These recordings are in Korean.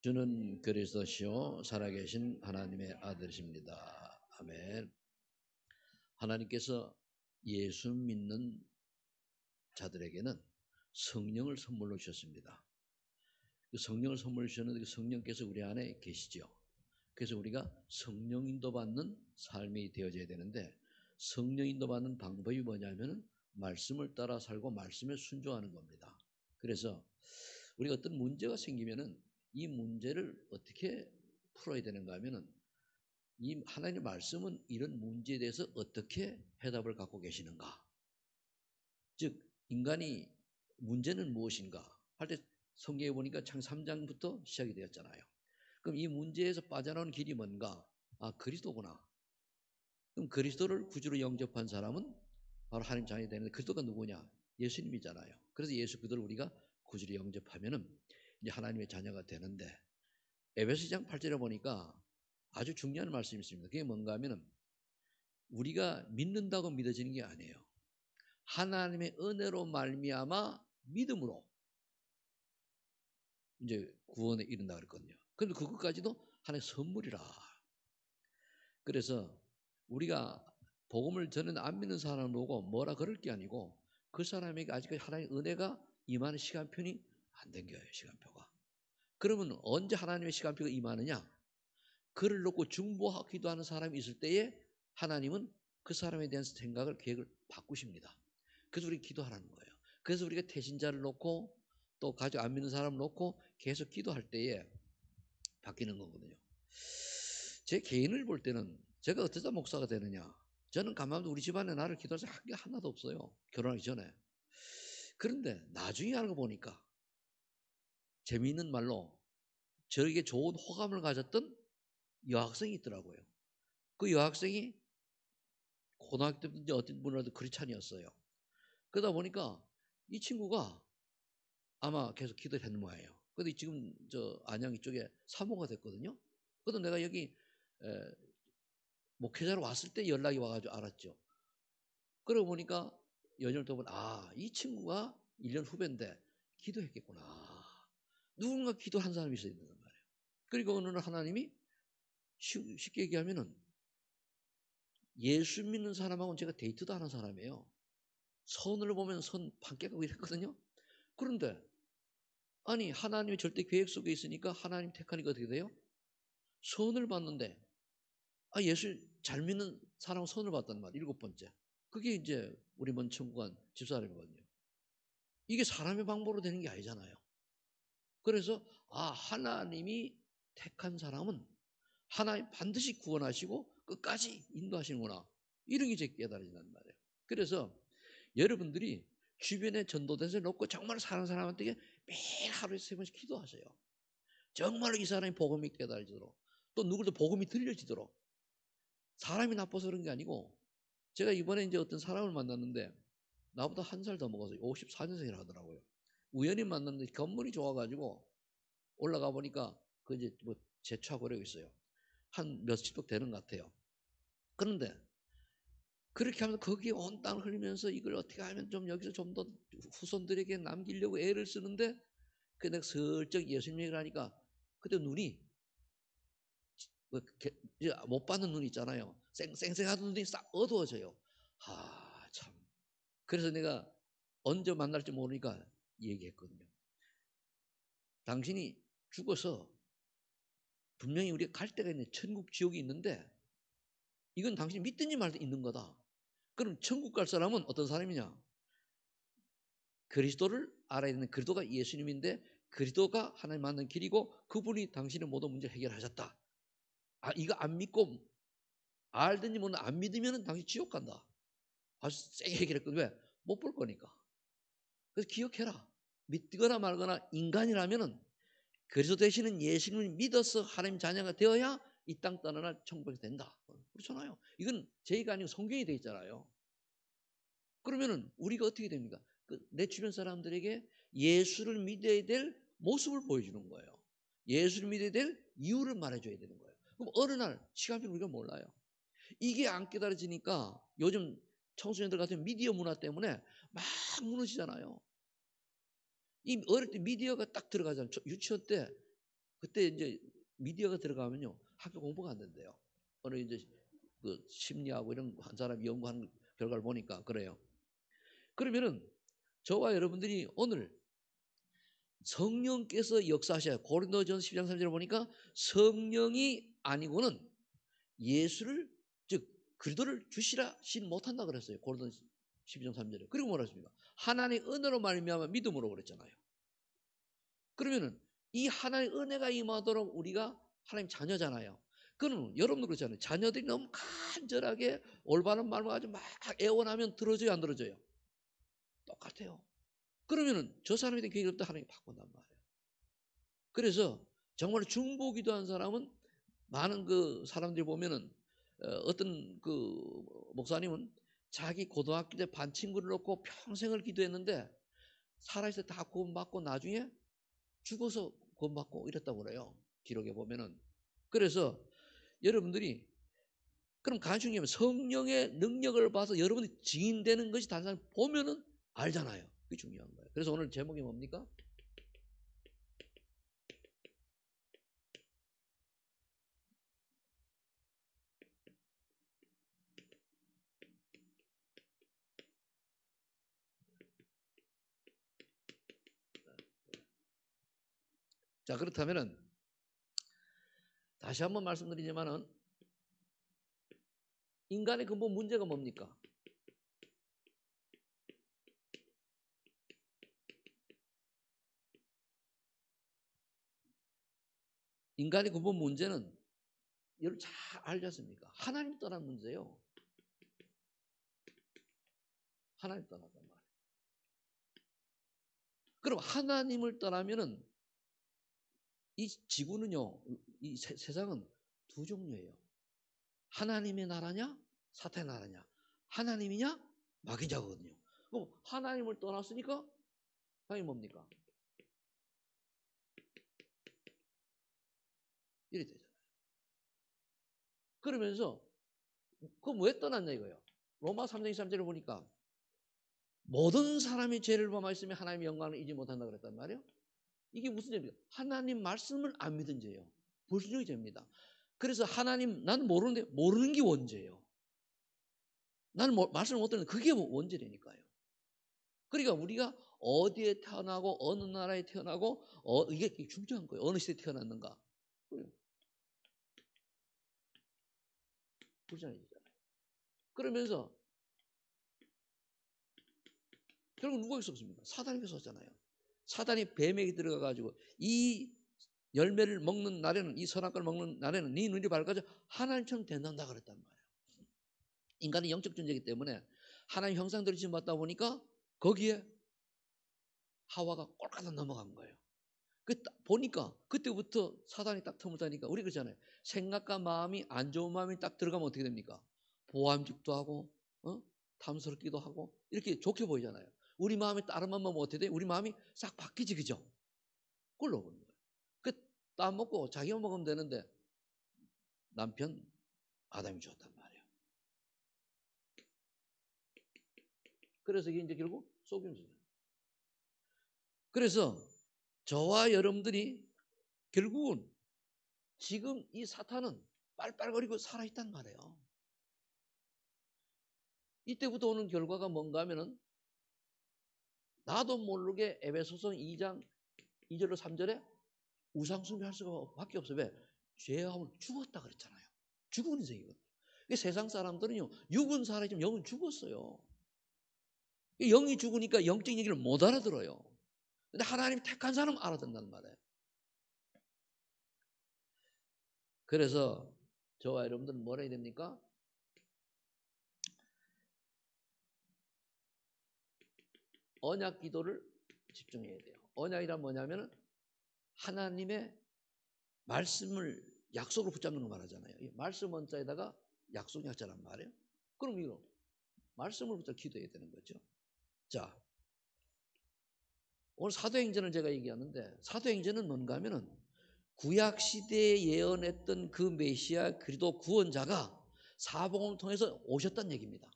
주는 그리스도시요 살아계신 하나님의 아들이십니다. 아멘. 하나님께서 예수 믿는 자들에게는 성령을 선물로 주셨습니다. 그 성령을 선물로 주셨는데 그 성령께서 우리 안에 계시죠. 그래서 우리가 성령 인도받는 삶이 되어져야 되는데, 성령 인도받는 방법이 뭐냐면 말씀을 따라 살고 말씀에 순종하는 겁니다. 그래서 우리가 어떤 문제가 생기면은 이 문제를 어떻게 풀어야 되는가 하면은, 이 하나님의 말씀은 이런 문제에 대해서 어떻게 해답을 갖고 계시는가, 즉 인간이 문제는 무엇인가 할 때 성경에 보니까 창 3장부터 시작이 되었잖아요. 그럼 이 문제에서 빠져나오는 길이 뭔가? 아, 그리스도구나. 그럼 그리스도를 구주로 영접한 사람은 바로 하나님 자녀이 되는데, 그리스도가 누구냐? 예수님이잖아요. 그래서 예수 그리스도를 우리가 구주로 영접하면은 이제 하나님의 자녀가 되는데, 에베소서 8절에 보니까 아주 중요한 말씀이 있습니다. 그게 뭔가 하면은 우리가 믿는다고 믿어지는 게 아니에요. 하나님의 은혜로 말미암아 믿음으로 이제 구원에 이른다 그랬거든요. 그런데 그것까지도 하나님의 선물이라. 그래서 우리가 복음을 전혀 안 믿는 사람을 보고 뭐라 그럴 게 아니고, 그 사람에게 아직까지 하나님의 은혜가 임하는 시간표는 안 된거예요. 시간표가. 그러면 언제 하나님의 시간표가 임하느냐? 그를 놓고 중보하기도 하는 사람이 있을 때에 하나님은 그 사람에 대한 생각을, 계획을 바꾸십니다. 그래서 우리 기도하라는 거예요. 그래서 우리가 태신자를 놓고 또 가족 안 믿는 사람을 놓고 계속 기도할 때에 바뀌는 거거든요. 제 개인을 볼 때는 제가 어쩌다 목사가 되느냐, 저는 가만히 우리 집안에 나를 기도해서 한 게 하나도 없어요. 결혼하기 전에. 그런데 나중에 알고 보니까 재미있는 말로 저에게 좋은 호감을 가졌던 여학생이 있더라고요. 그 여학생이 고등학교 때부터 어떤 분이라도 크리스찬이었어요. 그러다 보니까 이 친구가 아마 계속 기도를 했는 모양이에요. 근데 지금 저 안양 이쪽에 사모가 됐거든요. 그래도 내가 여기 목회자로 왔을 때 연락이 와가지고 알았죠. 그러고 보니까 연휴를 더 보면, 아, 이 친구가 1년 후배인데 기도했겠구나. 누군가 기도한 사람이 있어야 된단 말이에요. 그리고 어느 날 하나님이 쉽게 얘기하면은, 예수 믿는 사람하고는 제가 데이트도 하는 사람이에요. 선을 보면 선 판깨고 이랬거든요. 그런데 아니, 하나님의 절대 계획 속에 있으니까 하나님 택하니까 어떻게 돼요? 선을 봤는데, 아, 예수 잘 믿는 사람은 선을 봤단 말이에요. 7번째. 그게 이제 우리 먼 천국간 집사람이거든요. 이게 사람의 방법으로 되는 게 아니잖아요. 그래서 아, 하나님이 택한 사람은 하나님 반드시 구원하시고 끝까지 인도하시는구나, 이런 게 제 깨달아진단 말이에요. 그래서 여러분들이 주변에 전도대사를 놓고 정말 사는 사람한테 매일 하루에 3번씩 기도하세요. 정말로 이 사람이 복음이 깨달아지도록, 또 누구도 복음이 들려지도록. 사람이 나빠서 그런 게 아니고, 제가 이번에 이제 어떤 사람을 만났는데 나보다 1살 더 먹어서 54년생이라 하더라고요. 우연히 만났는데 건물이 좋아가지고 올라가 보니까 그 이제 뭐 재차고 그러고 있어요. 한 몇십 억 되는 것 같아요. 그런데 그렇게 하면서 거기에 온 땀을 흘리면서 이걸 어떻게 하면 좀 여기서 좀 더 후손들에게 남기려고 애를 쓰는데, 그 내가 슬쩍 예수님 얘기를 하니까 그때 눈이 못 받는 눈 있잖아요. 쌩쌩하던 눈이 싹 어두워져요. 아, 참. 그래서 내가 언제 만날지 모르니까 얘기했거든요. 당신이 죽어서 분명히 우리가 갈 데가 있는 천국 지옥이 있는데, 이건 당신이 믿든지 말든 있는 거다. 그럼 천국 갈 사람은 어떤 사람이냐? 그리스도를 알아야 되는, 그리스도가 예수님인데 그리스도가 하나님 만난 길이고 그분이 당신의 모든 문제를 해결하셨다. 아, 이거 안 믿고 알든지 모르든 안 믿으면 당신 지옥 간다. 아주 세게 얘기했거든. 왜? 못 볼 거니까. 그래서 기억해라. 믿거나 말거나 인간이라면은 그리스도 되시는 예수님을 믿어서 하나님 자녀가 되어야 이 땅 떠나나 천국에 된다. 그렇잖아요. 이건 제가 아니고 성경이 되어 있잖아요. 그러면은 우리가 어떻게 됩니까? 내 주변 사람들에게 예수를 믿어야 될 모습을 보여주는 거예요. 예수를 믿어야 될 이유를 말해줘야 되는 거예요. 그럼 어느 날 시간표를 우리가 몰라요. 이게 안 깨달아지니까 요즘 청소년들 같은 미디어 문화 때문에 막 무너지잖아요. 이 어릴 때 미디어가 딱 들어가잖아요. 유치원 때 그때 이제 미디어가 들어가면요 학교 공부가 안 된대요. 어느 이제 그 심리하고 이런 한 사람이 연구한 결과를 보니까 그래요. 그러면은 저와 여러분들이 오늘 성령께서 역사하셔야 고린도전서 10장 3절에 보니까 성령이 아니고는 예수를 즉 그리스도를 주시라신 못한다 그랬어요. 고린도전서 12장 3절에. 그리고 뭐라 했습니까? 하나님의 은혜로 말미암아 믿음으로 그랬잖아요. 그러면은 이 하나님의 은혜가 임하도록 우리가 하나님 자녀잖아요. 그는 여러분도 그렇잖아요. 자녀들이 너무 간절하게 올바른 말만 가지고 막 애원하면 들어줘요, 안 들어줘요? 똑같아요. 그러면은 저 사람에 대한 계획을 하나님이 바꾼단 말이에요. 그래서 정말 중보기도 한 사람은 많은 그 사람들이 보면은 어떤 그 목사님은 자기 고등학교 때 반 친구를 놓고 평생을 기도했는데 살아있을 때 다 구원받고 나중에 죽어서 구원받고 이랬다고 그래요. 기록에 보면은. 그래서 여러분들이 그럼 가장 중요한 성령의 능력을 봐서 여러분이 증인되는 것이 다른 사람 보면은 알잖아요. 그게 중요한 거예요. 그래서 오늘 제목이 뭡니까? 자, 그렇다면은 다시 한번 말씀드리지만은 인간의 근본 문제가 뭡니까? 인간의 근본 문제는 여러분 잘 알지 않습니까? 하나님 떠난 문제예요. 하나님 떠났단 말이에요. 그럼 하나님을 떠나면은 이 지구는요, 이 세상은 두 종류예요. 하나님의 나라냐, 사탄의 나라냐. 하나님이냐, 마귀 자거든요. 그럼 하나님을 떠났으니까 당연히 뭡니까? 이래 되잖아요. 그러면서 그럼 왜 떠났냐 이거예요. 로마 3장 23절을 보니까 모든 사람이 죄를 범하였으면 하나님의 영광을 잊지 못한다 그랬단 말이에요. 이게 무슨 죄입니까? 하나님 말씀을 안 믿은 죄예요. 불순종의 죄입니다. 그래서 하나님 나는 모르는데 모르는 게 원죄예요. 나는 말씀을 못 듣는데 그게 원죄라니까요. 그러니까 우리가 어디에 태어나고 어느 나라에 태어나고 이게 중요한 거예요. 어느 시대에 태어났는가. 불쌍해지잖아요. 그러면서 결국 누가 있었습니까? 사단이 있었잖아요. 사단이 뱀에게 들어가가지고 이 열매를 먹는 날에는 이 선악과를 먹는 날에는 네 눈이 밝아져 하나님처럼 된단다 그랬단 말이에요. 인간은 영적 존재이기 때문에 하나님 형상대로 지음받다 보니까 거기에 하와가 꼴까닥 넘어간 거예요. 보니까 그때부터 사단이 딱 틈을 타니까 우리 그러잖아요. 생각과 마음이 안 좋은 마음이 딱 들어가면 어떻게 됩니까? 보암직도 하고 탐스럽기도 하고 이렇게 좋게 보이잖아요. 우리 마음이 다른 마음만 어떻게 돼? 우리 마음이 싹 바뀌지 그죠? 꼴로 보는 거예요. 땀 먹고 자기만 먹으면 되는데 남편 아담이 줬단 말이에요. 그래서 이게 이제 결국 속임수예요. 그래서 저와 여러분들이 결국은 지금 이 사탄은 빨빨거리고 살아있단 말이에요. 이때부터 오는 결과가 뭔가 하면은 나도 모르게 에베소서 2장 2절로 3절에 우상숭배할 수밖에 없어요. 왜? 죄하면 죽었다 그랬잖아요. 죽은 인생이거든요. 세상 사람들은요 육은 살아있지만 영은 죽었어요. 영이 죽으니까 영적인 얘기를 못 알아들어요. 근데 하나님 택한 사람 알아듣는단 말이에요. 그래서 저와 여러분들은 뭘 해야 됩니까? 언약 기도를 집중해야 돼요. 언약이란 뭐냐면 하나님의 말씀을 약속으로 붙잡는 거 말하잖아요. 말씀 원자에다가 약속 약자란 말이에요. 그럼 이거 말씀을 붙잡고 기도해야 되는 거죠. 자, 오늘 사도행전을 제가 얘기하는데 사도행전은 뭔가 하면은 구약 시대에 예언했던 그 메시아 그리스도 구원자가 사복음을 통해서 오셨다는 얘기입니다.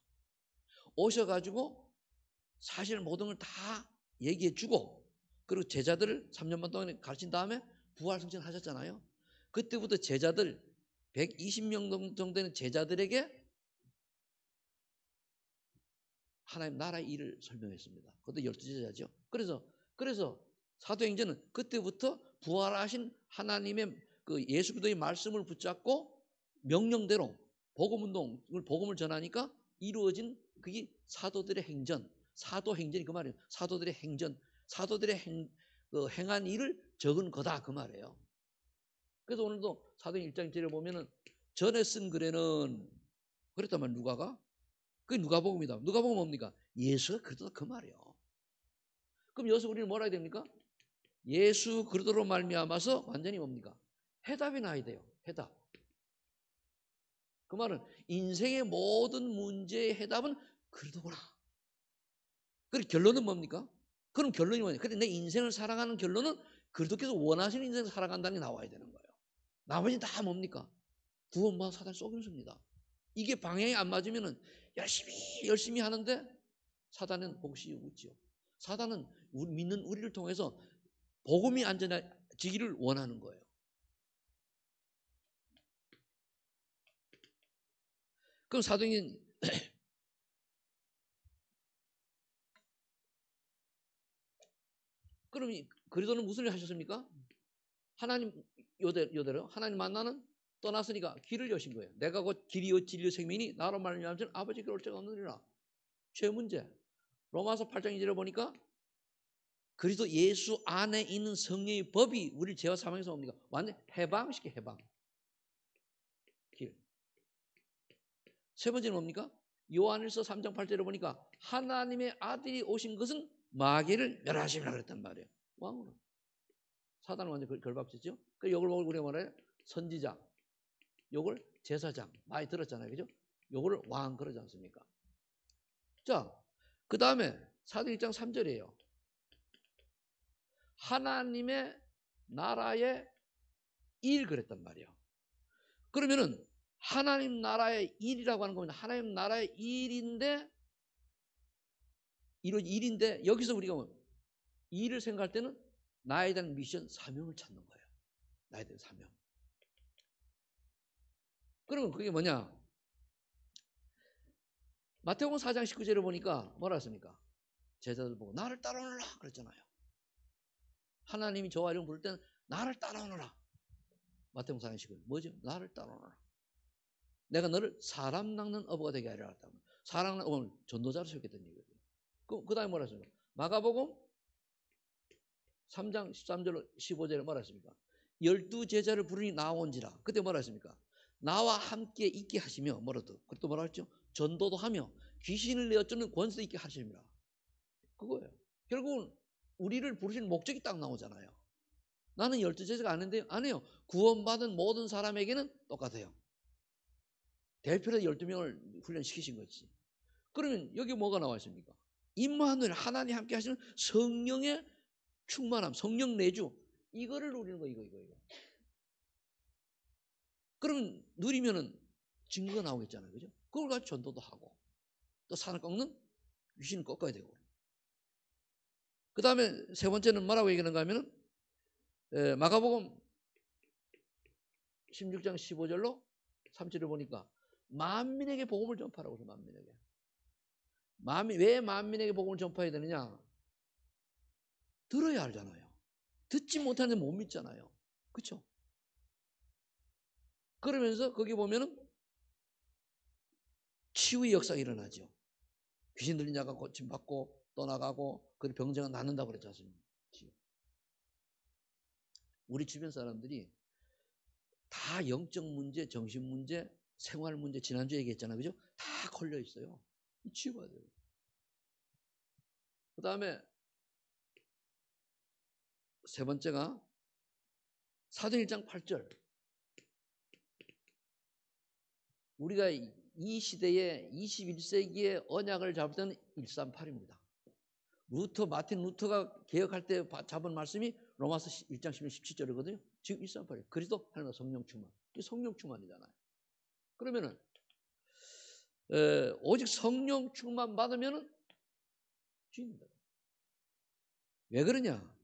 오셔가지고 사실 모든 걸 다 얘기해 주고 그리고 제자들을 3년 반 동안 가르친 다음에 부활 승천하셨잖아요. 그때부터 제자들 120명 정도 되는 제자들에게 하나님 나라의 일을 설명했습니다. 그것도 12제자죠. 그래서 사도행전은 그때부터 부활하신 하나님의 그 예수 그리스도의 말씀을 붙잡고 명령대로 복음을 전하니까 이루어진 그게 사도들의 행전, 사도행전이 그 말이에요. 사도들의 행전, 사도들의 행한 일을 적은 거다 그 말이에요. 그래서 오늘도 사도행 1장 1절에 보면은 전에 쓴 글에는 그랬단 말이에요. 누가가? 그게 누가복음이다. 누가복음 뭡니까? 예수가 그리스도다 그 말이에요. 그럼 여기서 우리는 뭐라 해야 됩니까? 예수 그리스도로 말미암아서 완전히 뭡니까? 해답이 나야 돼요. 해답. 그 말은 인생의 모든 문제의 해답은 그리스도구나. 그럼 결론은 뭡니까? 그럼 결론이 뭐냐? 근데 내 인생을 살아가는 결론은 그리스도께서 원하시는 인생을 살아간다는 게 나와야 되는 거예요. 나머지는 다 뭡니까? 구원받아 사단 속임수입니다. 이게 방향이 안 맞으면은 열심히 하는데 사단은 복시 웃지요. 사단은 믿는 우리를 통해서 복음이 안전해지기를 원하는 거예요. 그럼 사도행전 그럼 그리스도는 무슨 일 하셨습니까? 하나님 요대로 하나님 만나는 떠났으니까 길을 여신 거예요. 내가 곧 길이요 진리요 생명이니 나로 말미암아 아버지께 올 자가 없느니라. 죄 문제. 로마서 8장 2절에 보니까 그리스도 예수 안에 있는 성령의 법이 우리를 죄와 사망에서 옵니까? 완전 해방시켜 해방. 길. 세 번째는 뭡니까? 요한일서 3장 8절에 보니까 하나님의 아들이 오신 것은 마귀를 멸하심이라 그랬단 말이에요. 왕으로. 사단은 완전 결박했죠. 그 요걸 보고 우리가 뭐래요? 선지자. 요걸 제사장. 많이 들었잖아요. 그죠? 요거를 왕 그러지 않습니까? 자, 그 다음에 사도행 1장 3절이에요. 하나님의 나라의 일 그랬단 말이에요. 그러면은 하나님 나라의 일이라고 하는 겁니다. 하나님 나라의 일인데 이런 일인데 여기서 우리가 일을 생각할 때는 나에 대한 미션, 사명을 찾는 거예요. 나에 대한 사명. 그러면 그게 뭐냐? 마태복음 4장 19절에 보니까 뭐라 했습니까? 제자들 보고 나를 따라오너라 그랬잖아요. 하나님이 저와 이름 부를 때는 나를 따라오너라. 마태복음 4장 19절 뭐죠? 나를 따라오너라. 내가 너를 사람 낚는 어부가 되게 하리라 했다. 사람 낚는 어부는 전도자로 세우겠다는 얘기거든요. 그 다음에 뭐라 했습니까? 마가복음 3장 13절 15절에 뭐라 했습니까? 12제자를 부르니 나온지라. 그때 뭐라 했습니까? 나와 함께 있게 하시며 또 뭐라 했죠? 전도도 하며 귀신을 내어쫓는 권세도 있게 하십니다. 그거예요. 결국은 우리를 부르시는 목적이 딱 나오잖아요. 나는 12제자가 아닌데요. 아니에요. 구원받은 모든 사람에게는 똑같아요. 대표로 12명을 훈련시키신 거지. 그러면 여기 뭐가 나와 있습니까? 임마누엘 하나님 함께 하시는 성령의 충만함, 성령 내주. 이거를 누리는 거, 이거. 그러면 누리면은 증거가 나오겠잖아요. 그죠? 그걸 가지고 전도도 하고, 또 산을 꺾는 귀신을 꺾어야 되고. 그 다음에 세 번째는 뭐라고 얘기하는가 하면은, 마가복음 16장 15절로 3절을 보니까, 만민에게 복음을 전파하라고 해서 만민에게. 왜 만민에게 복음을 전파해야 되느냐? 들어야 알잖아요. 듣지 못하는데 못 믿잖아요. 그렇죠? 그러면서 거기 보면은 치유의 역사가 일어나죠. 귀신 들린 자가 고침받고 떠나가고 그 병자가 낫는다고 그랬지 않습니까? 우리 주변 사람들이 다 영적 문제, 정신 문제, 생활 문제 지난주에 얘기했잖아요. 그죠? 다 걸려 있어요. 치유받아야 돼요. 그 다음에 세 번째가 사도행 1장 8절. 우리가 이 시대에 21세기의 언약을 잡을 때는 138입니다. 마틴 루터가 개혁할 때 잡은 말씀이 로마서 1장 17절이거든요. 지금 138이에요. 그리스도 하나님 성령 충만. 이게 성령 충만이잖아요. 그러면은 오직 성령 충만 받으면은 주인입니다. 왜 그러냐?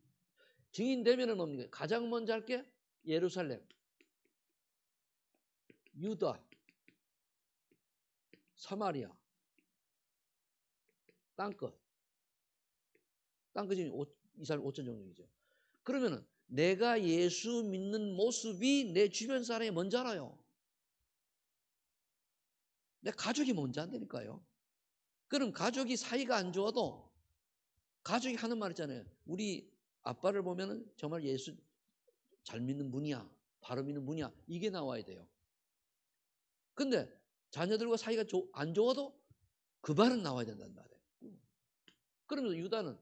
증인 되면은 뭡니까? 가장 먼저 할 게 예루살렘, 유다, 사마리아, 땅끝. 땅끝이 이스라엘 5천 정도이죠. 그러면은 내가 예수 믿는 모습이 내 주변 사람이 먼저 알아요. 내 가족이 먼저 안되니까요. 그럼 가족이 사이가 안 좋아도 가족이 하는 말 있잖아요. 우리 아빠를 보면은 정말 예수 잘 믿는 분이야. 바로 믿는 분이야. 이게 나와야 돼요. 근데 자녀들과 사이가 안 좋아도 그 말은 나와야 된다는 말이에요. 그러면서 유다는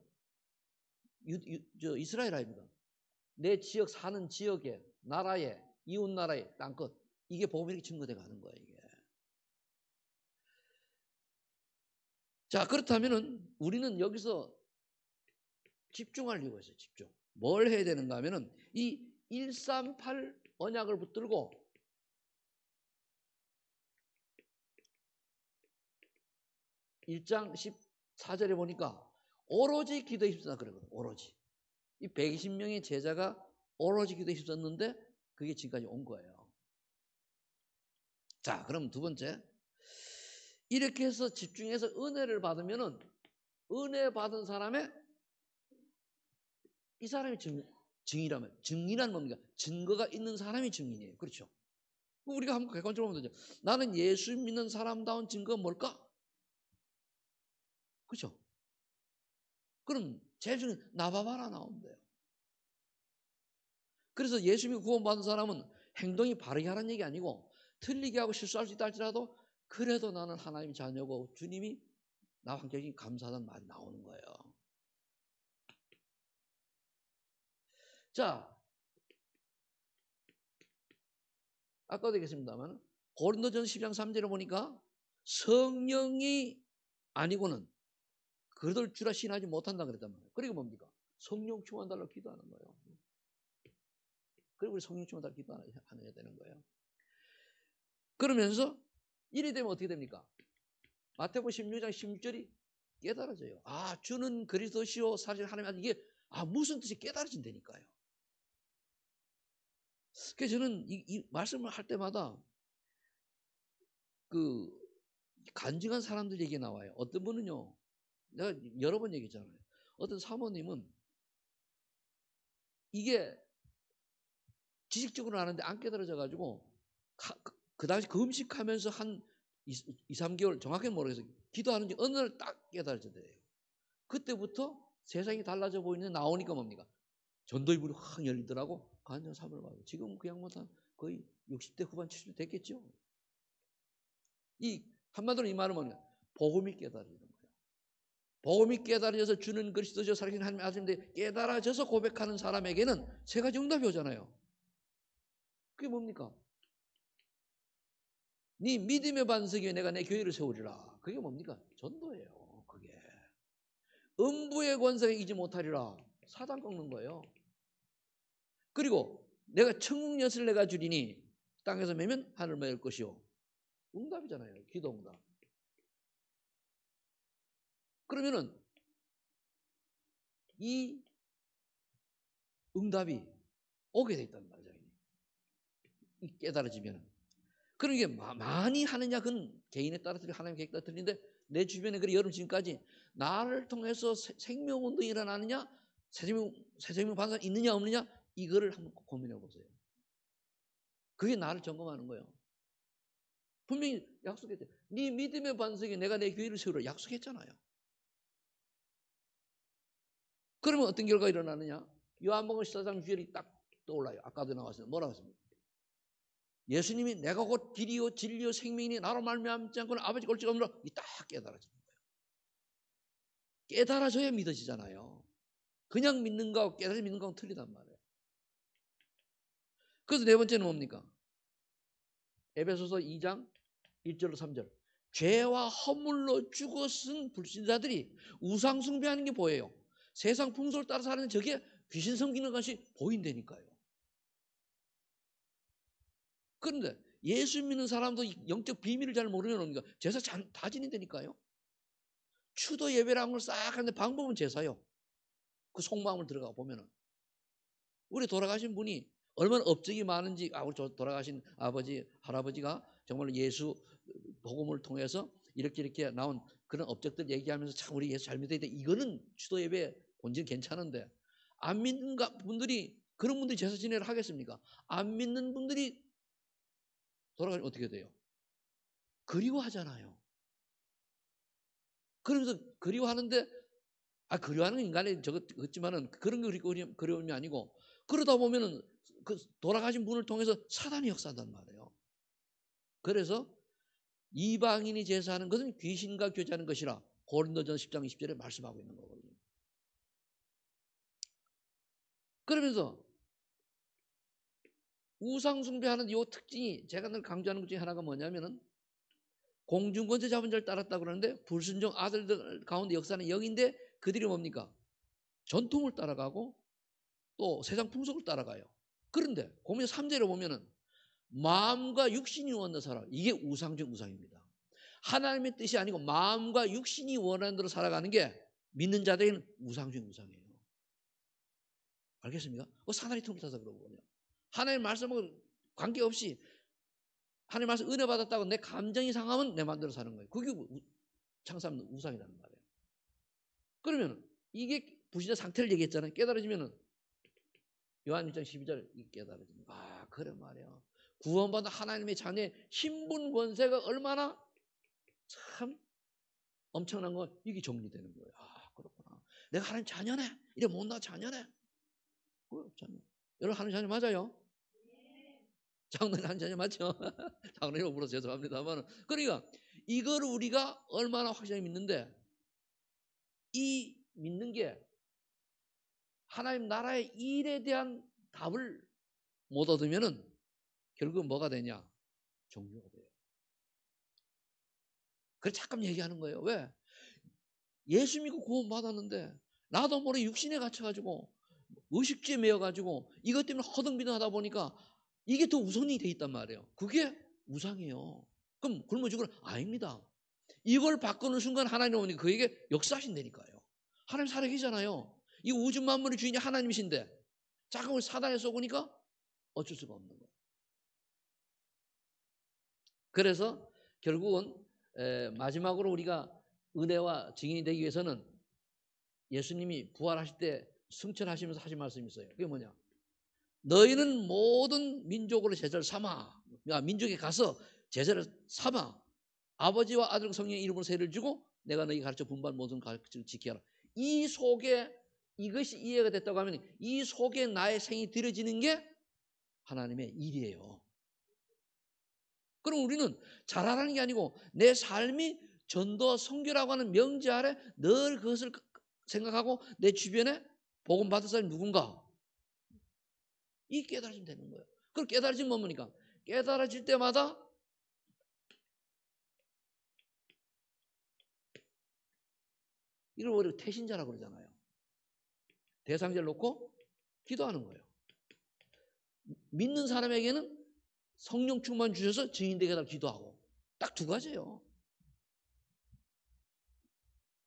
이스라엘 아닙니까? 내 지역 사는 지역에 나라에 이웃 나라에 땅끝 이게 복음이 이렇게 증거돼 가는 거예요. 이게. 자 그렇다면은 우리는 여기서 집중할 이유가 있어요. 집중. 뭘 해야 되는가 하면은 이 138 언약을 붙들고 (1장 14절에) 보니까 오로지 기도에 힘쓰다 그러거든요. 오로지. 이 120명의 제자가 오로지 기도에 힘썼는데 그게 지금까지 온 거예요. 자, 그럼 두 번째. 이렇게 해서 집중해서 은혜를 받으면은 은혜 받은 사람의 이 사람이 증인이라면 증인은 뭡니까? 증거가 있는 사람이 증인이에요. 그렇죠? 우리가 한번 객관적으로 보면 되죠. 나는 예수 믿는 사람다운 증거가 뭘까? 그렇죠? 그럼 제일 중요한 나봐봐라 나오면 돼요. 그래서 예수 믿고 구원받은 사람은 행동이 바르게 하라는 얘기 아니고 틀리게 하고 실수할 수 있다 할지라도 그래도 나는 하나님 자녀고 주님이 나와 함께 감사하다는 말이 나오는 거예요. 자, 아까도 얘기했습니다만 고린도전서 10장 3절에 보니까 성령이 아니고는 그들 주라 신하지 못한다 그랬단 말이에요. 그리고 뭡니까? 성령 충만달라고 기도하는 거예요. 그리고 우리 성령 충만달라고 기도해야 되는 거예요. 그러면서 이리 되면 어떻게 됩니까? 마태복음 16장 16절이 깨달아져요. 아, 주는 그리스도시요 사실 하나님 아들 이게 무슨 뜻이 깨달아진다니까요. 그래서 저는 이 말씀을 할 때마다 그 간증한 사람들 얘기 나와요. 어떤 분은요, 내가 여러 번 얘기했잖아요. 어떤 사모님은 이게 지식적으로 아는데 안 깨달아져가지고 그 당시 그 음식하면서 한 2, 3개월 정확히는 모르겠어요. 기도하는지 어느 날 딱 깨달아져요. 그때부터 세상이 달라져 보이는데 나오니까 뭡니까? 전도의 불이 확 열리더라고. 간증 3을 받고 지금 그 양반 거의 60대 후반 70대 됐겠죠. 이 한마디로 이 말은 뭐냐? 복음이 깨달아지는 거예요. 복음이 깨달아져서 주는 그리스도죠 살아계신 하나님의 아들인데 깨달아져서 고백하는 사람에게는 세 가지 응답이 오잖아요. 그게 뭡니까? 네 믿음의 반석 위에 내가 내 교회를 세우리라. 그게 뭡니까? 전도예요. 그게 음부의 권세에 이기지 못하리라. 사단 꺾는 거예요. 그리고 내가 천국 엿을 내가 주리니 땅에서 매면 하늘 매일 것이요. 응답이잖아요. 기도 응답. 그러면은 이 응답이 오게 돼 있단 말이죠. 이 깨달아지면은. 그런 게 많이 하느냐 그건 개인에 따라 틀리고 하나님의 계획에 따라 틀린데 내 주변에 그래 여름 지금까지 나를 통해서 생명운동이 일어나느냐 새생명 반사가 있느냐 없느냐 이거를 한번 고민해 보세요. 그게 나를 점검하는 거예요. 분명히 약속했죠. 네 믿음의 반석에 내가 내 교회를 세우라 약속했잖아요. 그러면 어떤 결과가 일어나느냐? 요한복음 14장 9절이 딱 떠올라요. 아까도 나왔어요. 뭐라고 했습니까? 예수님이 내가 곧 길이요 진리요 생명이니 나로 말미암지 않고는 아버지가 올 수가 없노라. 이 딱 깨달아지는 거예요. 깨달아져야 믿어지잖아요. 그냥 믿는 거하고 깨달아 믿는 거하고 틀리단 말이에요. 그래서 네 번째는 뭡니까? 에베소서 2장 1절로 3절. 죄와 허물로 죽어쓴 불신자들이 우상 숭배하는 게 보여요. 세상 풍속을 따라 사는 저게 귀신 섬기는 것이 보인다니까요. 그런데 예수 믿는 사람도 영적 비밀을 잘 모르면 뭡니까? 제사 다 지닌다니까요. 추도 예배라는 걸 싹 하는데 방법은 제사요. 그 속마음을 들어가 보면은. 우리 돌아가신 분이 얼마나 업적이 많은지, 우리 돌아가신 아버지, 할아버지가 정말 예수 복음을 통해서 이렇게 나온 그런 업적들 얘기하면서 참 우리 예수 잘 믿어야 돼. 이거는 주도 예배 본질 괜찮은데, 안 믿는 분들이, 그런 분들이 제사 지내를 하겠습니까? 안 믿는 분들이 돌아가시면 어떻게 돼요? 그리워하잖아요. 그러면서 그리워하는데, 그리워하는 인간이 그렇지만은 그런 게 그리움이 아니고, 그러다 보면은 그 돌아가신 분을 통해서 사단이 역사한단 말이에요. 그래서 이방인이 제사하는 것은 귀신과 교제하는 것이라 고린도전 10장 20절에 말씀하고 있는 거거든요. 그러면서 우상 숭배하는 이 특징이, 제가 늘 강조하는 것 중에 하나가 뭐냐면은, 공중권세 잡은 자를 따랐다고 그러는데 불순종 아들들 가운데 역사는 영인데 그들이 뭡니까? 전통을 따라가고 또 세상 풍속을 따라가요. 그런데 고민 3절에 보면은 마음과 육신이 원하는 사람, 이게 우상 중 우상입니다. 하나님의 뜻이 아니고 마음과 육신이 원하는 대로 살아가는 게 믿는 자들에게는 우상 중 우상이에요. 알겠습니까? 사단이 틈을 타서 그러거든요. 하나님 말씀하고 관계없이 하나님 말씀 은혜 받았다고 내 감정이 상하면 내 마음대로 사는 거예요. 그게 창사하는 우상이라는 말이에요. 그러면 이게 불신의 상태를 얘기했잖아요. 깨달아지면은 요한 1장 12절 깨달아지면, 그래 말이야. 구원받은 하나님의 자녀의 신분 권세가 얼마나 참 엄청난 거, 이게 정리되는 거예요. 그렇구나. 내가 하나님 자녀네. 이래 못나 자녀네. 자녀. 여러분 하나님 자녀 맞아요? 장로님 하나님 자녀 맞죠? 장로님 물어서 죄송합니다만, 그러니까 이걸 우리가 얼마나 확실히 믿는데, 이 믿는 게 하나님 나라의 일에 대한 답을 못 얻으면은 결국은 뭐가 되냐? 종교가 돼요. 그래서 잠깐 얘기하는 거예요. 왜? 예수 믿고 구원 받았는데 나도 모르게 육신에 갇혀가지고 의식주에 매여가지고 이것 때문에 허둥비둥하다 보니까 이게 더 우선이 돼 있단 말이에요. 그게 우상이에요. 그럼 굶어 죽으라? 아닙니다. 이걸 바꾸는 순간 하나님 오니까 그에게 역사하신다니까요. 하나님 살아계시잖아요. 이 우주 만물의 주인이 하나님이신데 자꾸 사단에 쏘으니까 어쩔 수가 없는 거예요. 그래서 결국은 마지막으로 우리가 은혜와 증인이 되기 위해서는 예수님이 부활하실 때 승천하시면서 하신 말씀이 있어요. 그게 뭐냐? 너희는 모든 민족으로 제자를 삼아. 민족에 가서 제자를 삼아. 아버지와 아들과 성령의 이름으로 세를 주고 내가 너희 가르쳐 분반 모든 가르침을 지켜라. 이 속에 이것이 이해가 됐다고 하면 이 속에 나의 생이 들여지는 게 하나님의 일이에요. 그럼 우리는 잘하라는 게 아니고 내 삶이 전도와 선교라고 하는 명제 아래 늘 그것을 생각하고 내 주변에 복음 받을 사람이 누군가, 이 깨달아지면 되는 거예요. 그걸 깨달아지면 뭡니까? 깨달아질 때마다 이걸 우리가 태신자라고 그러잖아요. 대상자를 놓고 기도하는 거예요. 믿는 사람에게는 성령 충만 주셔서 증인되게 해달라고 기도하고, 딱 두 가지예요.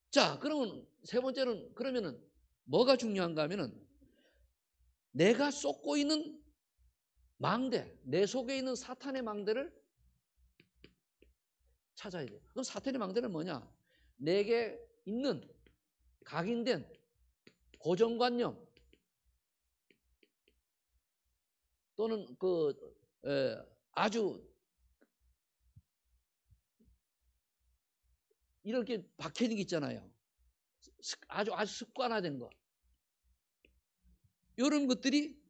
자, 그러면 세 번째는, 그러면은 뭐가 중요한가 하면은 내가 쏟고 있는 망대, 내 속에 있는 사탄의 망대를 찾아야 돼요. 그럼 사탄의 망대는 뭐냐? 내게 있는 각인된 고정관념 또는 아주 이렇게 박혀있는 게 있잖아요. 아주 습관화된 것. 이런 것들이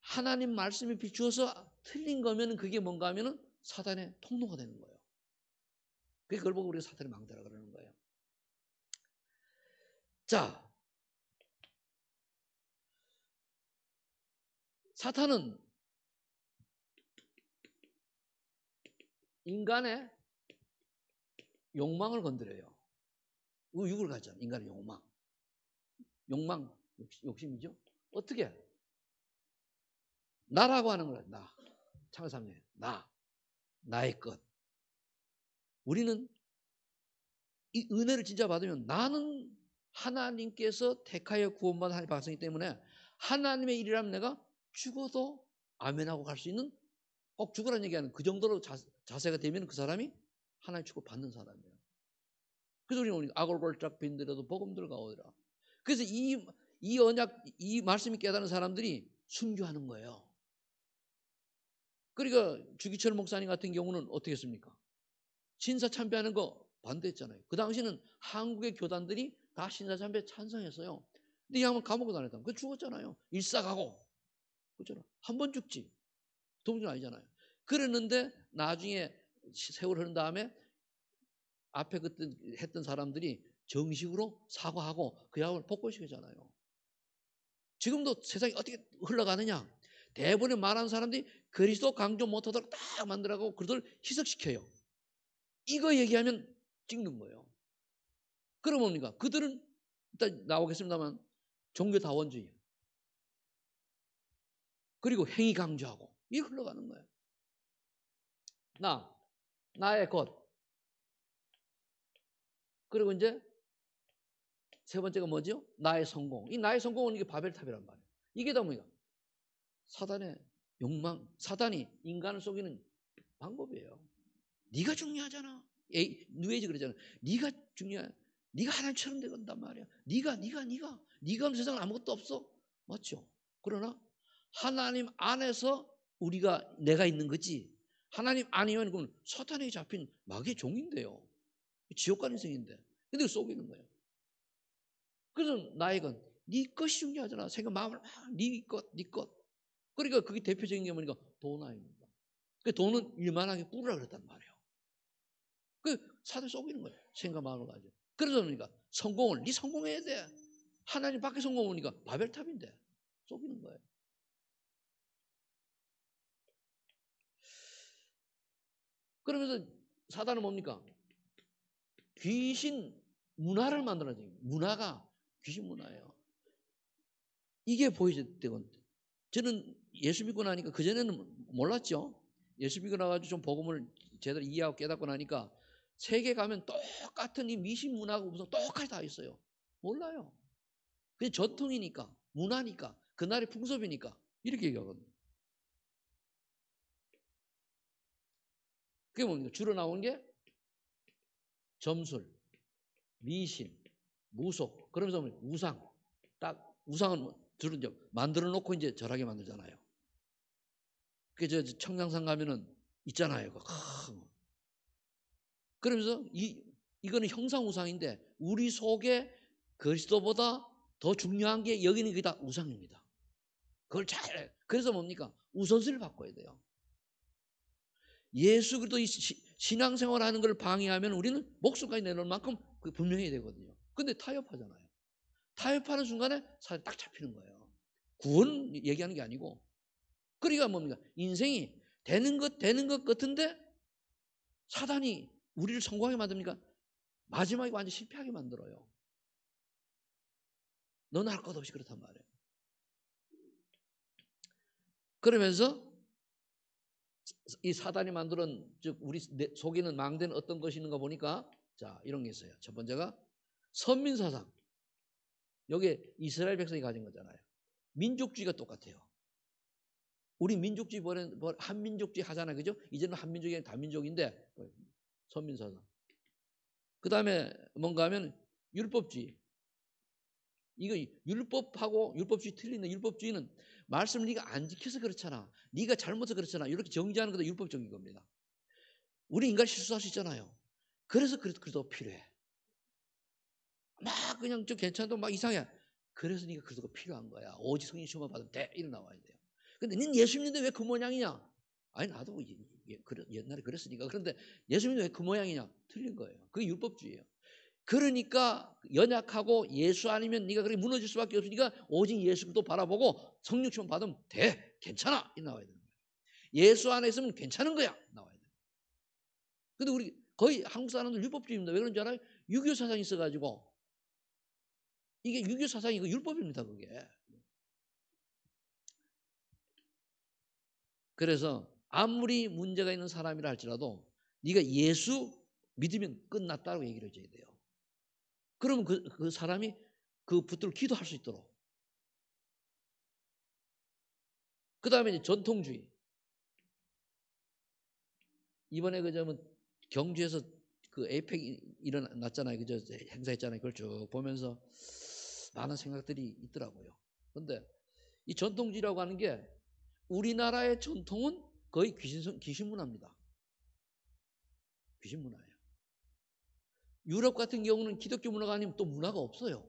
하나님 말씀에 비추어서 틀린 거면 그게 뭔가 하면은 사단의 통로가 되는 거예요. 그걸 보고 우리가 사탄의 망대라 그러는 거예요. 자, 사탄은 인간의 욕망을 건드려요. 육을 가져, 인간의 욕망. 욕망, 욕심이죠. 어떻게? 나라고 하는 거야. 나. 창세삼년 나의 것. 우리는 이 은혜를 진짜 받으면 나는 하나님께서 택하여 구원받은 하나님의 백성이기 때문에 하나님의 일이라면 내가 죽어도 아멘하고 갈 수 있는, 꼭 죽으라는 얘기 아니에요. 그 정도로 자세가 되면 그 사람이 하나님 축복 받는 사람이에요. 그래서 우리는 악을 골짝 빈들여도 복음 들어가오리라. 그래서 이 언약, 이 말씀이 깨달은 사람들이 순교하는 거예요. 그러니까 주기철 목사님 같은 경우는 어떻게 했습니까? 신사참배하는 거 반대했잖아요. 그 당시는 한국의 교단들이 다 신사참배 찬성했어요. 근데 이 양반 감옥에 다녔다. 그 죽었잖아요. 일사가고. 그렇잖아. 한 번 죽지. 동준 아니잖아요. 그랬는데 나중에 세월 흐른 다음에 앞에 그때 했던 사람들이 정식으로 사과하고 그 양반을 복권시키잖아요. 지금도 세상이 어떻게 흘러가느냐? 대부분의 말하는 사람들이 그리스도 강조 못하도록 딱 만들어가고 그들 희석시켜요. 이거 얘기하면 찍는 거예요. 그러면 뭡니까? 그들은 일단 나오겠습니다만 종교다원주의 그리고 행위 강조하고 이게 흘러가는 거예요. 나의 것. 그리고 이제 세 번째가 뭐죠? 나의 성공. 이 나의 성공은 이게 바벨탑이란 말이에요. 이게 다 뭐야? 사단의 욕망, 사단이 인간을 속이는 방법이에요. 네가 중요하잖아. 누에지 그러잖아. 네가 중요해. 네가 하나님처럼 되건단 말이야. 네가 없는 세상은 아무것도 없어. 맞죠? 그러나 하나님 안에서 내가 있는 거지. 하나님 아니면 그건 사탄에게 잡힌 마귀의 종인데요. 지옥 가는 인생인데. 근데 속이는 거예요. 그래서 나의 건 네 것이 중요하잖아. 생각 마음을 네 것. 그러니까 그게 대표적인 게 뭐니까 돈 아닙니까? 그 돈은 일만하게 뿌리라 그랬단 말이에요. 그 사단 속이는 거예요. 생각 마음을 가지고. 그러다 보니까 네 성공해야 돼. 하나님 밖에 성공하니까 바벨탑인데 속이는 거예요. 그러면서 사단은 뭡니까? 귀신 문화를 만들어야지. 문화가 귀신 문화예요. 이게 보여졌대요. 저는 예수 믿고 나니까 그전에는 몰랐죠. 예수 믿고 나가지고 좀 복음을 제대로 이해하고 깨닫고 나니까 세계 가면 똑같은 이 미신 문화가 무슨 똑같이 다 있어요. 몰라요. 그게 전통이니까, 문화니까, 그날의 풍습이니까 이렇게 얘기하거든요. 그게 뭡니까? 주로 나오는 게 점술, 미신, 무속, 그러면서 우상. 딱 우상은 주로 이제 만들어 놓고 이제 절하게 만들잖아요. 그 청량산 가면은 있잖아요. 그러면서 이거는 형상 우상인데 우리 속에 그리스도보다 더 중요한 게 여기는 그게 다 우상입니다. 그걸 그래서 뭡니까? 우선순위를 바꿔야 돼요. 예수 그리스도 이 신앙생활하는 걸 방해하면 우리는 목숨까지 내놓을 만큼 분명해야 되거든요. 근데 타협하잖아요. 타협하는 순간에 사실 딱 잡히는 거예요. 구원 얘기하는 게 아니고. 그러니까 뭡니까? 인생이 되는 것 같은데 사단이 우리를 성공하게 만듭니까? 마지막에 완전 실패하게 만들어요. 너는 할 것 없이 그렇단 말이에요. 그러면서 이 사단이 만드는 즉 우리 속에는 망대는 어떤 것이 있는가 보니까 자 이런 게 있어요. 첫 번째가 선민사상. 여기에 이스라엘 백성이 가진 거잖아요. 민족주의가 똑같아요. 우리 민족주의 한민족주의 하잖아요. 그죠? 이제는 한민족이 아니라 다민족인데 선민사상. 그 다음에 뭔가 하면 율법주의. 이거 율법하고 율법주의 틀리네. 율법주의는 말씀을 네가 안 지켜서 그렇잖아. 네가 잘못해서 그렇잖아. 이렇게 정지하는 것도 율법적인 겁니다. 우리 인간 실수할 수 있잖아요. 그래서 그리스도가 필요해. 막 그냥 좀 괜찮아도 막 이상해. 그래서 네가 그리스도가 필요한 거야. 오직 성령 시험만 받으면 돼. 이래 나와야 돼요. 근데 넌 예수 믿는데 왜 그 모양이냐? 아니 나도 옛날에 그랬으니까. 그런데 예수 믿는데 왜 그 모양이냐? 틀린 거예요. 그게 율법주의예요. 그러니까 연약하고 예수 아니면 네가 그렇게 무너질 수밖에 없으니까 오직 예수 그리스도 바라보고 성령 시험 받으면 돼. 괜찮아. 이 나와야 되는 거예요. 예수 안에 있으면 괜찮은 거야. 나와야 돼. 근데 우리 거의 한국 사람들 율법주의입니다. 왜 그런지 알아요? 유교 사상이 있어가지고 이게 유교 사상이 율법입니다. 그게. 그래서 아무리 문제가 있는 사람이라 할지라도 네가 예수 믿으면 끝났다고 얘기를 해줘야 돼요. 그러면 그 사람이 그 붙들고 기도할 수 있도록. 그 다음에 이제 전통주의. 이번에 경주에서 그 에이펙 일어났잖아요. 그죠? 행사했잖아요. 그걸 쭉 보면서 많은 생각들이 있더라고요. 그런데 이 전통주의라고 하는 게 우리나라의 전통은 거의 귀신 문화입니다. 귀신 문화예요. 유럽 같은 경우는 기독교 문화가 아니면 또 문화가 없어요.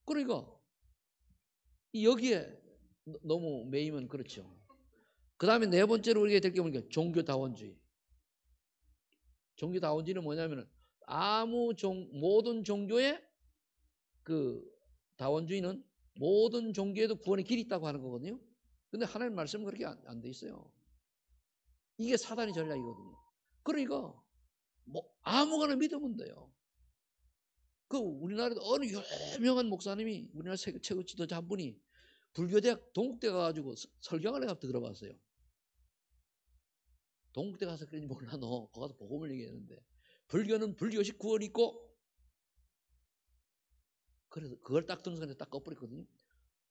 그러니까 여기에 너무 매이면 그렇죠. 그 다음에 네 번째로 우리가 될 게 뭐냐? 종교다원주의. 종교다원주의는 뭐냐면은 모든 종교의 그 다원주의는 모든 종교에도 구원의 길이 있다고 하는 거거든요. 근데 하나님 말씀은 그렇게 안 돼 있어요. 이게 사단의 전략이거든요. 그러니까 뭐 아무거나 믿으면 돼요. 그 우리나라에도 어느 유명한 목사님이 우리나라 최고 지도자 한 분이 불교대학 동국대 가가지고 설교를 해서 들어봤어요. 동국대 가서 그런지 몰라 너 거기 가서 복음을 얘기했는데 불교는 불교식 구원이 있고 그래서 그걸 딱 듣는 순간에 딱 꺼버렸거든요.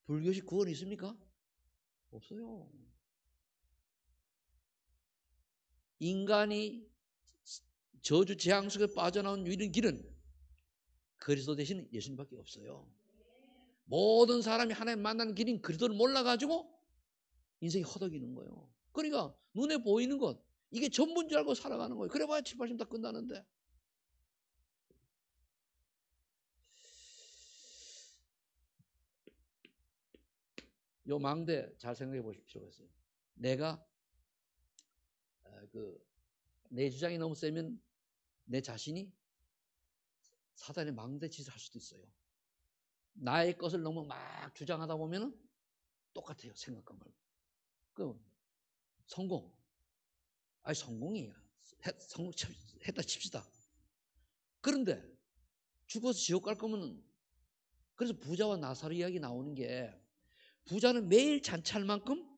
불교식 구원이 있습니까? 없어요. 인간이 저주 재앙 속에 빠져나온 유일한 길은 그리스도 대신 예수님밖에 없어요. 모든 사람이 하나님 만나는 길인 그리스도를 몰라가지고 인생이 허덕이는 거예요. 그러니까 눈에 보이는 것 이게 전부인 줄 알고 살아가는 거예요. 그래봐야 7, 80 다 끝나는데. 요 망대 잘 생각해 보실 필요가 있어요. 내가 내 주장이 너무 세면 내 자신이 사단의 망대 짓을 할 수도 있어요. 나의 것을 너무 막 주장하다 보면은 똑같아요. 생각과 말고. 그 성공. 아니 성공이야. 했다 칩시다. 그런데 죽어서 지옥 갈 거면 그래서 부자와 나사로 이야기 나오는 게 부자는 매일 잔치할 만큼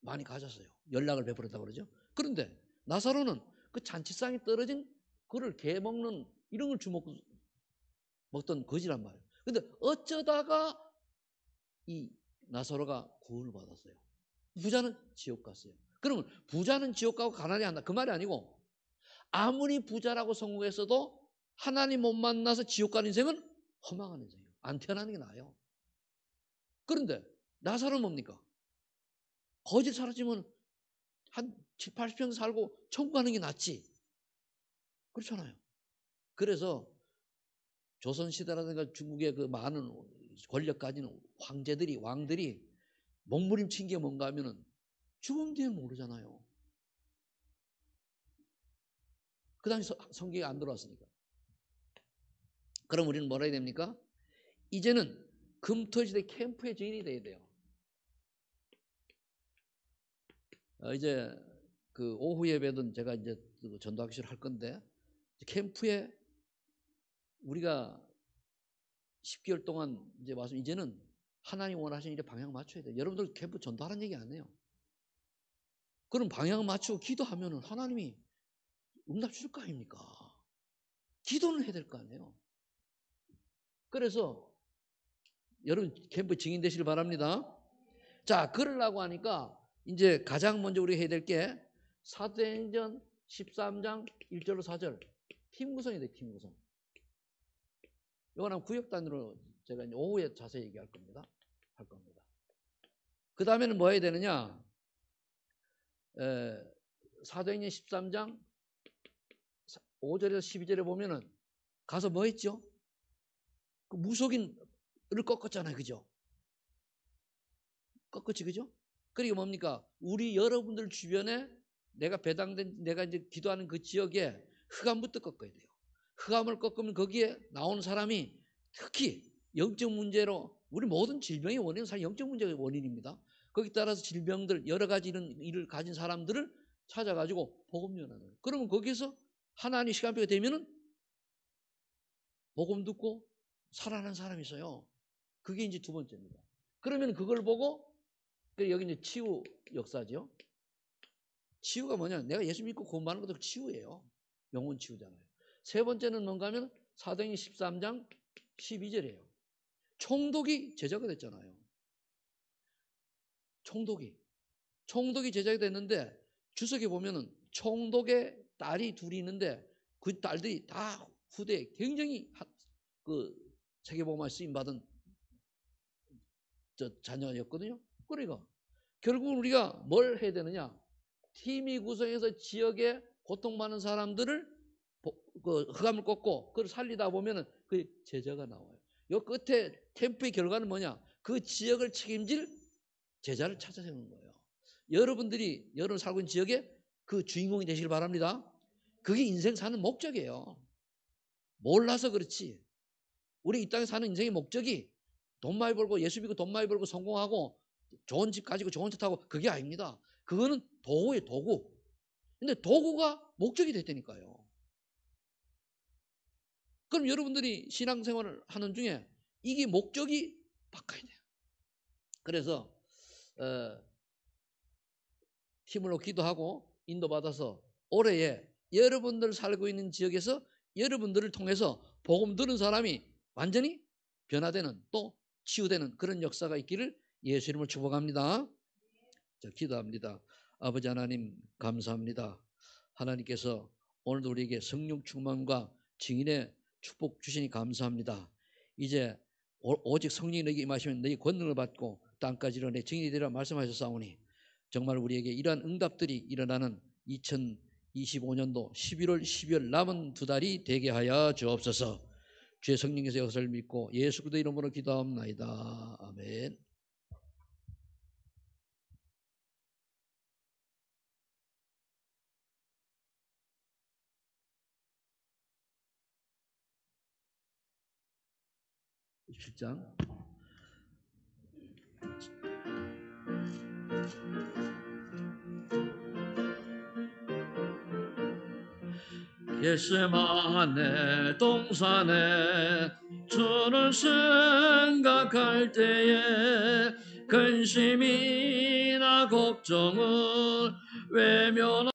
많이 가졌어요. 연락을 베풀었다고 그러죠. 그런데 나사로는 그 잔치상에 떨어진 그를 개 먹는 이런 걸 주먹던 거지란 말이에요. 근데 어쩌다가 이 나사로가 구원을 받았어요. 부자는 지옥 갔어요. 그러면 부자는 지옥 가고 가난이 한다. 그 말이 아니고 아무리 부자라고 성공했어도 하나님 못 만나서 지옥 가는 인생은 허망한 인생이에요. 안 태어나는 게 나아요. 그런데 나사로는 뭡니까? 거짓 사라지면 한 7, 80평 살고 천국 가는 게 낫지. 그렇잖아요. 그래서 조선시대라든가 중국의 그 많은 권력 가진 왕들이 먹물임친 게 뭔가 하면은 죽음 뒤에는 모르잖아요. 그 당시 성경이 안 들어왔으니까. 그럼 우리는 뭐라 해야 됩니까? 이제는 금토시대 캠프의 주인이 돼야 돼요. 이제 그 오후 예배든 제가 이제 전도학시를 할 건데 캠프에 우리가 10개월 동안 이제 와서 이제는 하나님 원하시는 일에 방향 맞춰야 돼요. 여러분들 캠프 전도하라는 얘기 안 해요. 그럼 방향 맞추고 기도하면은 하나님이 응답 주실 거 아닙니까? 기도는 해야 될 거 아니에요. 그래서 여러분 캠프 증인 되시길 바랍니다. 자, 그러려고 하니까 이제 가장 먼저 우리가 해야 될 게 사도행전 13장 1절로 4절 팀 구성이 돼요. 팀 구성. 이거는 구역 단위로 제가 이제 오후에 자세히 얘기할 겁니다. 그 다음에는 뭐 해야 되느냐? 사도행전 13장 5절에서 12절에 보면은 가서 뭐 했죠? 그 무속인을 꺾었잖아요. 그죠? 꺾었지, 그죠? 그리고 뭡니까? 우리 여러분들 주변에 내가 이제 기도하는 그 지역에 흑암부터 꺾어야 돼요. 흑암을 꺾으면 거기에 나오는 사람이 특히 영적 문제로 우리 모든 질병의 원인은 사실 영적 문제가 원인입니다. 거기에 따라서 질병들 여러 가지 이런 일을 가진 사람들을 찾아가지고 복음 전하는 거예요. 그러면 거기서 하나님 시간표가 되면은 복음 듣고 살아나는 사람이 있어요. 그게 이제 두 번째입니다. 그러면 그걸 보고 여기 이제 치유 역사죠. 치유가 뭐냐? 내가 예수 믿고 구원받는 것도 치유예요. 영혼 치유잖아요. 세 번째는 뭔가 하면 사도행전 13장 12절이에요. 총독이 제자가 됐잖아요. 총독이 제자가 됐는데 주석에 보면은 총독의 딸이 둘이 있는데 그 딸들이 다 후대에 굉장히 그 세계복음화에 쓰임받은 자녀였거든요. 그러니까 결국은 우리가 뭘 해야 되느냐? 팀이 구성해서 지역에 고통받는 사람들을 흑암을 꺾고 그걸 살리다 보면은 그 제자가 나와요. 요 끝에 캠프의 결과는 뭐냐? 그 지역을 책임질 제자를 찾아 세우는 거예요. 여러분들이 여러분 살고 있는 지역에 그 주인공이 되시길 바랍니다. 그게 인생 사는 목적이에요. 몰라서 그렇지. 우리 이 땅에 사는 인생의 목적이 돈 많이 벌고 예수 믿고 돈 많이 벌고 성공하고 좋은 집 가지고 좋은 차 타고 그게 아닙니다. 그거는 도구예요, 도구. 근데 도구가 목적이 됐다니까요. 그럼 여러분들이 신앙생활을 하는 중에 이게 목적이 바꿔야 돼요. 그래서 힘을 얻기도 하고 인도받아서 올해에 여러분들 살고 있는 지역에서 여러분들을 통해서 복음 들은 사람이 완전히 변화되는 또 치유되는 그런 역사가 있기를 예수 이름으로 축복합니다. 자, 기도합니다. 아버지 하나님 감사합니다. 하나님께서 오늘도 우리에게 성령 충만과 증인의 축복 주시니 감사합니다. 이제 오직 성령이 너에게 임하시면 너희 권능을 받고 땅까지 이르러 내 증인이 되리라 말씀하셨사오니 정말 우리에게 이러한 응답들이 일어나는 2025년도 11월 12월 남은 두 달이 되게 하여 주옵소서. 주의 성령께서 역사를 믿고 예수 그리스도의 이름으로 기도하옵나이다. 아멘. 실장 겟세마네 동산에 주를 생각할 때에 근심이나 걱정을 외면